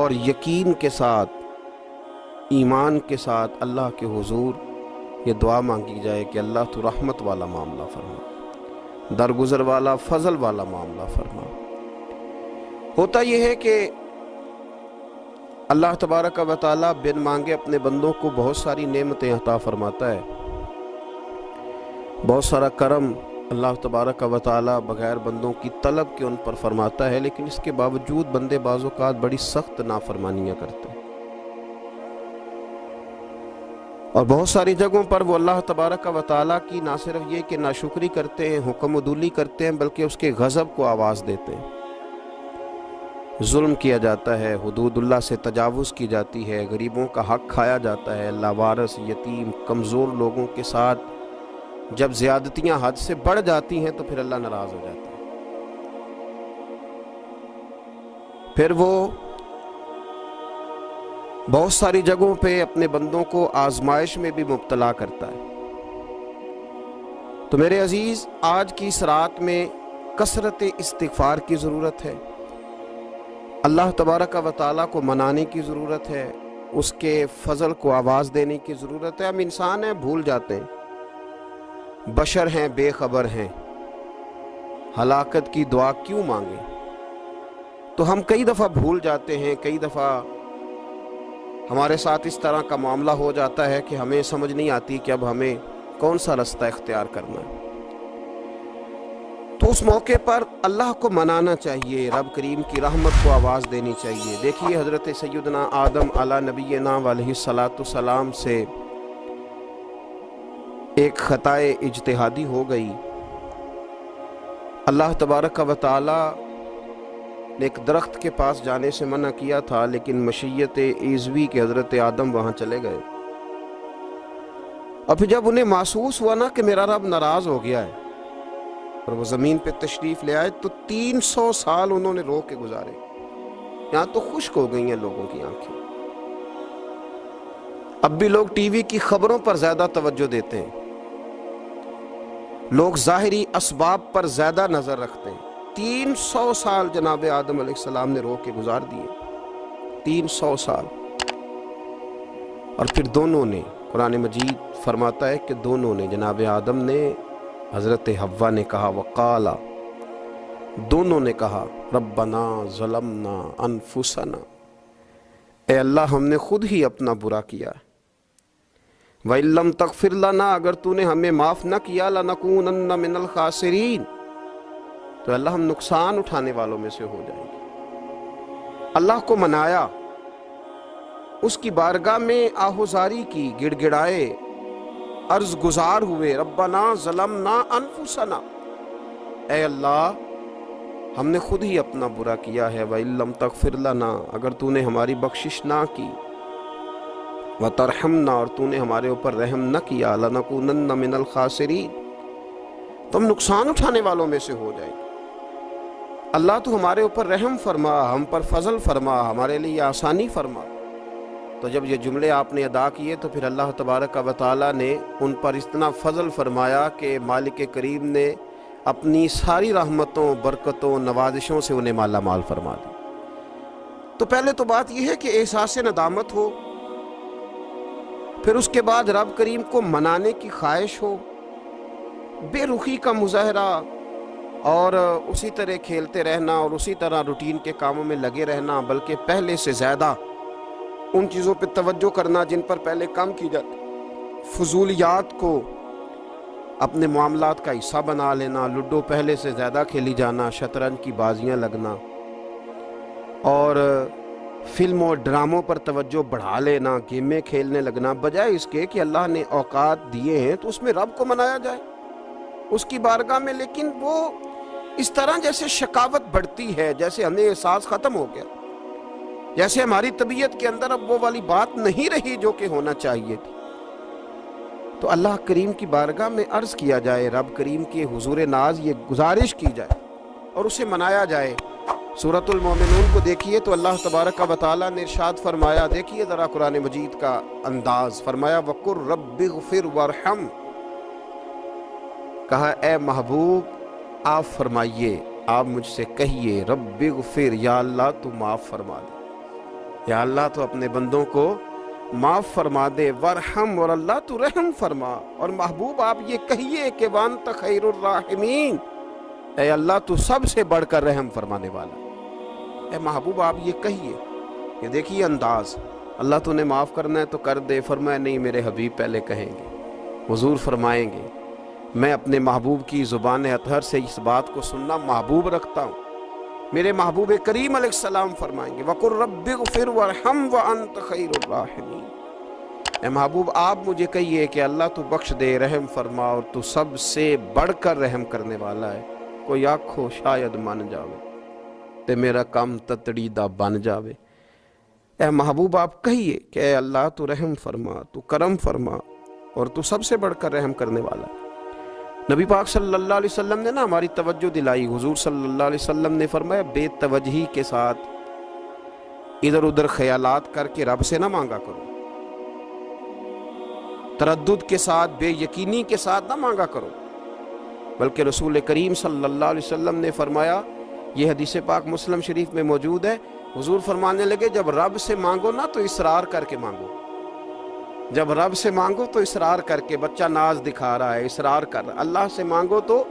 اور یقین کے ساتھ، ایمان کے ساتھ اللہ کے حضور یہ دعا مانگی جائے کہ اللہ تو رحمت والا معاملہ فرما، درگزر والا، فضل والا معاملہ فرما۔ ہوتا یہ ہے کہ اللہ تبارک و تعالیٰ بن مانگے اپنے بندوں کو بہت ساری نعمتیں عطا فرماتا ہے، بہت سارا کرم اللہ تبارک و تعالیٰ بغیر بندوں کی طلب کے ان پر فرماتا ہے، لیکن اس کے باوجود بندے بعض اوقات بڑی سخت نافرمانیاں کرتے ہیں، اور بہت ساری جگہوں پر وہ اللہ تبارک و تعالیٰ کی نہ صرف یہ کہ ناشکری کرتے ہیں، حکم عدولی کرتے ہیں، بلکہ اس کے غضب کو آواز دیتے ہیں۔ ظلم کیا جاتا ہے، حدود اللہ سے تجاوز کی جاتی ہے، غریبوں کا حق کھایا جاتا ہے، لاوارث، یتیم، کمزور لوگوں کے ساتھ جب زیادتیاں حد سے بڑھ جاتی ہیں تو پھر اللہ ناراض ہو جاتا ہے، پھر وہ بہت ساری جگہوں پہ اپنے بندوں کو آزمائش میں بھی مبتلا کرتا ہے۔ تو میرے عزیز، آج کی اس رات میں کثرت استغفار کی ضرورت ہے، اللہ تبارک و تعالیٰ کو منانے کی ضرورت ہے، اس کے فضل کو آواز دینے کی ضرورت ہے۔ ہم انسان ہیں، بھول جاتے ہیں، بشر ہیں، بے خبر ہیں، ہلاکت کی دعا کیوں مانگیں؟ تو ہم کئی دفعہ بھول جاتے ہیں، کئی دفعہ ہمارے ساتھ اس طرح کا معاملہ ہو جاتا ہے کہ ہمیں سمجھ نہیں آتی کہ اب ہمیں کون سا رستہ اختیار کرنا ہے۔ تو اس موقع پر اللہ کو منانا چاہیے، رب کریم کی رحمت کو آواز دینی چاہیے۔ دیکھیے حضرت سیدنا آدم علی نبینا علیہ الصلاۃ والسلام سے ایک خطائے اجتہادی ہو گئی، اللہ تبارک و تعالی نے ایک درخت کے پاس جانے سے منع کیا تھا، لیکن مشیت ایزوی کے حضرت آدم وہاں چلے گئے، اور پھر جب انہیں محسوس ہوا نا کہ میرا رب ناراض ہو گیا ہے اور وہ زمین پہ تشریف لے آئے، تو 300 سال انہوں نے رو کے گزارے۔ یہاں تو خشک ہو گئی ہیں لوگوں کی آنکھیں۔ اب بھی لوگ ٹی وی کی خبروں پر زیادہ توجہ دیتے ہیں، لوگ ظاہری اسباب پر زیادہ نظر رکھتے ہیں۔ 300 سال جناب آدم علیہ السلام نے رو کے گزار دیے، 300 سال۔ اور پھر دونوں نے، قرآن مجید فرماتا ہے کہ دونوں نے، جناب آدم نے، حضرت حوا نے کہا، وقالا، دونوں نے کہا، ربنا ظلمنا انفسنا، اے اللہ ہم نے خود ہی اپنا برا کیا ہے، وَإِن لَّمْ تَغْفِرْ لَنَا، اگر تو نے ہمیں معاف نہ کیا، لَنَكُونَنَّ مِنَ الْخَاسِرِينَ، تو اللہ ہم نقصان اٹھانے والوں میں سے ہو جائیں گے۔ اللہ کو منایا، اس کی بارگاہ میں آہوزاری کی، گڑ گڑائے، عرض گزار ہوئے، ربنا ظلمنا انفسنا، اے اللہ ہم نے خود ہی اپنا برا کیا ہے، وَإِن لَّمْ تَغْفِرْ لَنَا، اگر تو نے ہماری بخشش نہ کی، وَتَرْحَمْنَا، اور تو نے ہمارے اوپر رحم نہ کیا، لَنَكُونَنَّ مِنَ الْخَاسِرِينَ، تو ہم نقصان اٹھانے والوں میں سے ہو جائیں گے۔ اللہ تو ہمارے اوپر رحم فرما، ہم پر فضل فرما، ہمارے لیے آسانی فرما۔ تو جب یہ جملے آپ نے ادا کیے تو پھر اللہ تبارک و تعالیٰ نے ان پر اتنا فضل فرمایا کہ مالک کریم نے اپنی ساری رحمتوں، برکتوں، نوازشوں سے انہیں مالا مال فرما دی۔ تو پہلے تو بات یہ ہے کہ احساس ندامت ہو، پھر اس کے بعد رب کریم کو منانے کی خواہش ہو، بے رخی کا مظاہرہ، اور اسی طرح کھیلتے رہنا اور اسی طرح روٹین کے کاموں میں لگے رہنا، بلکہ پہلے سے زیادہ ان چیزوں پہ توجہ کرنا جن پر پہلے کام کی جاتی، فضولیات کو اپنے معاملات کا حصہ بنا لینا، لوڈو پہلے سے زیادہ کھیلی جانا، شطرنج کی بازیاں لگنا، اور فلموں ڈراموں پر توجہ بڑھا لینا، گیمیں کھیلنے لگنا، بجائے اس کے کہ اللہ نے اوقات دیے ہیں تو اس میں رب کو منایا جائے اس کی بارگاہ میں۔ لیکن وہ اس طرح جیسے شکاوت بڑھتی ہے، جیسے ہمیں احساس ختم ہو گیا، جیسے ہماری طبیعت کے اندر اب وہ والی بات نہیں رہی جو کہ ہونا چاہیے تھی۔ تو اللہ کریم کی بارگاہ میں عرض کیا جائے، رب کریم کے حضور ناز یہ گزارش کی جائے اور اسے منایا جائے۔ سورۃ المومنون کو دیکھیے تو اللہ تبارک و تعالیٰ نے ارشاد فرمایا، دیکھیے ذرا قرآن مجید کا انداز، فرمایا وَقُلْ رَبِّ اغْفِرْ وَارْحَمْ، کہا اے محبوب آپ فرمائیے، آپ مجھ سے کہیے، رب اغفر، یا اللہ تو معاف فرما دے، یا اللہ تو اپنے بندوں کو معاف فرما دے، ورحم، اور اللہ تو رحم فرما۔ اور محبوب آپ یہ کہیے کہ وانت خیر الراحمین، اے اللہ تو سب سے بڑھ کر رحم فرمانے والا۔ اے محبوب آپ یہ کہیے، یہ دیکھیے انداز، اللہ تو نے معاف کرنا ہے تو کر دے، فرمایا نہیں میرے حبیب پہلے کہیں گے، حضور فرمائیں گے میں اپنے محبوب کی زبان اطہر سے اس بات کو سننا محبوب رکھتا ہوں۔ میرے محبوب کریم علیہ السلام فرمائیں گے وَقُلْ رَبِّ اغْفِرْ وَارْحَمْ وَأَنْتَ خَيْرُ الرَّاحِمِينَ۔ اے محبوب آپ مجھے کہیے کہ اللہ تو بخش دے، رحم فرما، اور تو سب سے بڑھ کر رحم کرنے والا ہے۔ کوئی آنکھو شاید من جاوے تے میرا کام تتڑی دا بن جاوے۔ اے محبوب آپ کہیے کہ اے اللہ تو رحم فرما، تو کرم فرما، اور تو سب سے بڑھ کر رحم کرنے والا ہے۔ نبی پاک صلی اللہ علیہ وسلم نے ہماری توجہ دلائی۔ حضور صلی اللہ علیہ وسلم نے فرمایا بے توجہی کے ساتھ ادھر ادھر خیالات کر کے رب سے نہ مانگا کرو، تردد کے ساتھ، بے یقینی کے ساتھ نہ مانگا کرو، بلکہ رسول کریم صلی اللہ علیہ وسلم نے فرمایا، یہ حدیث پاک مسلم شریف میں موجود ہے، حضور فرمانے لگے جب رب سے مانگو نا تو اصرار کر کے مانگو، جب رب سے مانگو تو اصرار کر کے، بچہ ناز دکھا رہا ہے اصرار کر رہا ہے، اللہ سے مانگو تو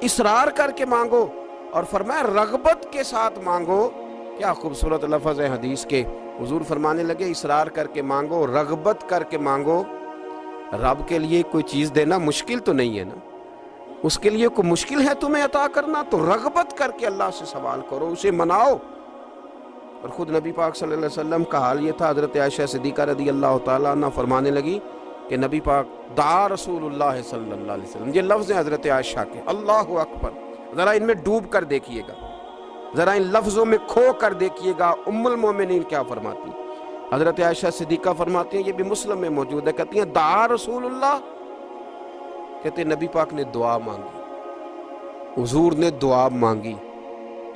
اصرار کر کے مانگو، اور فرمایا رغبت کے ساتھ مانگو۔ کیا خوبصورت لفظ ہے حدیث کے، حضور فرمانے لگے اصرار کر کے مانگو، رغبت کر کے مانگو۔ رب کے لیے کوئی چیز دینا مشکل تو نہیں ہے نا، اس کے لیے کوئی مشکل ہے تمہیں عطا کرنا، تو رغبت کر کے اللہ سے سوال کرو، اسے مناؤ۔ اور خود نبی پاک صلی اللہ علیہ وسلم کا حال یہ تھا، حضرت عائشہ صدیقہ رضی اللہ تعالیٰ عنہ فرمانے لگی کہ نبی پاک دعا رسول اللہ صلی اللہ علیہ وسلم، یہ لفظ ہیں حضرت عائشہ کے، اللہ اکبر، ذرا ان میں ڈوب کر دیکھیے گا، ذرا ان لفظوں میں کھو کر دیکھیے گا ام المومنین کیا فرماتی۔ حضرت عائشہ صدیقہ فرماتی ہیں، یہ بھی مسلم میں موجود ہے، کہتی ہیں دعا رسول اللہ، کہتے ہیں نبی پاک نے دعا مانگی، حضور نے دعا مانگی۔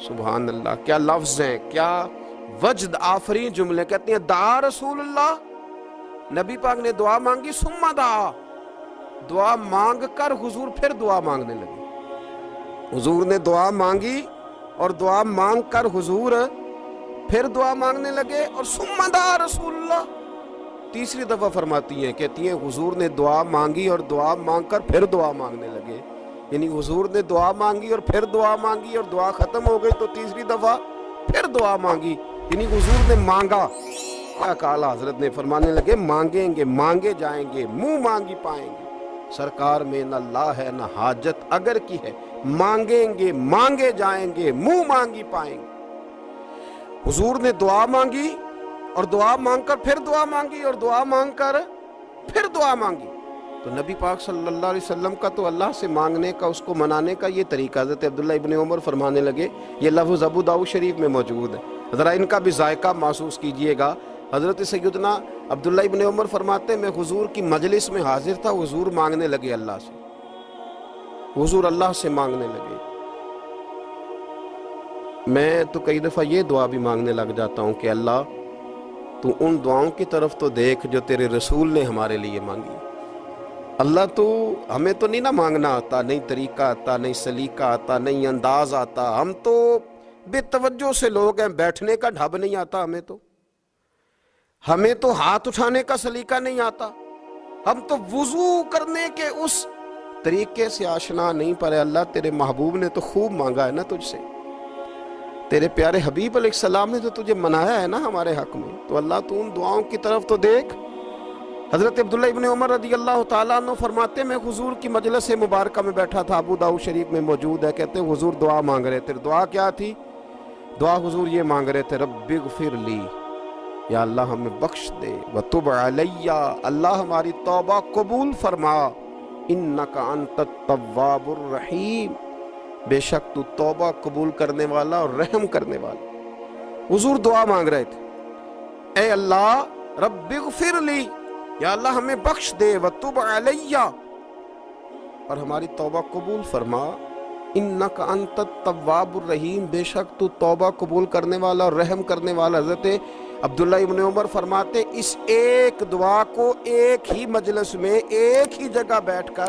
سبحان اللہ، کیا لفظ ہیں، کیا وجد آفرین جملے، کہتے ہیں دعا رسول اللہ، نبی پاک نے دعا مانگی، ثم دعا، دعا مانگ کر حضور پھر دعا مانگنے لگے، حضور نے دعا مانگی اور دعا مانگ کر حضور پھر دعا مانگنے لگے، اور ثم دعا رسول اللہ، تیسری دفعہ فرماتی ہیں، کہتی ہیں حضور نے دعا مانگی اور دعا مانگ کر پھر دعا مانگنے لگے، یعنی حضور نے دعا مانگی اور پھر دعا مانگی، اور دعا ختم ہو گئی تو تیسری دفعہ پھر دعا مانگی، یعنی حضور نے مانگا۔ کیا کہا حضرت نے، فرمانے لگے مانگیں گے مانگے جائیں گے، منہ مانگی پائیں گے، سرکار میں نہ لا ہے نہ حاجت اگر کی ہے، مانگیں گے مانگے جائیں گے، منہ مانگی پائیں گے۔ حضور نے دعا مانگی اور دعا مانگ کر پھر دعا مانگی، اور دعا مانگ کر پھر دعا مانگی، تو نبی پاک صلی اللہ علیہ وسلم کا تو اللہ سے مانگنے کا، اس کو منانے کا یہ طریقہ۔ حضرت عبداللہ ابن عمر فرمانے لگے، یہ لفظ ابو داؤد شریف میں موجود ہے، ذرا ان کا بھی ذائقہ محسوس کیجئے گا۔ حضرت سیدنا عبداللہ ابن عمر فرماتے ہیں، میں حضور کی مجلس میں حاضر تھا، حضور مانگنے لگے اللہ سے، حضور اللہ سے مانگنے لگے۔ میں تو کئی دفعہ یہ دعا بھی مانگنے لگ جاتا ہوں کہ اللہ تو ان دعاؤں کی طرف تو دیکھ جو تیرے رسول نے ہمارے لیے مانگی۔ اللہ تو ہمیں تو نہیں نہ مانگنا آتا، نہیں طریقہ آتا، نہیں سلیقہ آتا، نہیں انداز آتا، ہم تو بے توجہ سے لوگ ہیں، بیٹھنے کا ڈھب نہیں آتا ہمیں تو ہاتھ اٹھانے کا سلیقہ نہیں آتا، ہم تو وضو کرنے کے اس طریقے سے آشنا نہیں، پر اللہ تیرے محبوب نے تو خوب مانگا ہے نا تجھ سے، تیرے پیارے حبیب علیہ السلام نے تو تجھے منایا ہے نا ہمارے حق میں، تو اللہ تو ان دعاؤں کی طرف تو دیکھ۔ حضرت عبداللہ ابن عمر رضی اللہ تعالیٰ عنہ فرماتے ہیں، میں حضور کی مجلس مبارکہ میں بیٹھا تھا، ابو داؤد شریف میں موجود ہے، کہتے ہیں حضور دعا مانگ رہے تھے۔ دعا کیا تھی؟ دعا حضور یہ مانگ رہے تھے، رب اغفر لی، یا اللہ ہمیں بخش دے، وتب علی، اللہ ہماری توبہ قبول فرما، انک انت التواب الرحیم، بے شک تو توبہ قبول کرنے والا اور رحم کرنے والا۔ حضور دعا مانگ رہے تھے، اے اللہ رب اغفر لی، یا اللہ ہمیں بخش دے، وتب علی، اور ہماری توبہ قبول فرما، انک انت التواب الرحیم، بے شک تو توبہ قبول کرنے والا اور رحم کرنے والا۔ حضرت عبداللہ ابن عمر فرماتے اس ایک دعا کو ایک ہی مجلس میں ایک ہی جگہ بیٹھ کر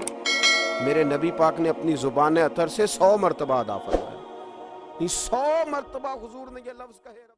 میرے نبی پاک نے اپنی زبان اطہر سے 100 مرتبہ ادا فرمایا، 100 مرتبہ حضور نے یہ لفظ کہے۔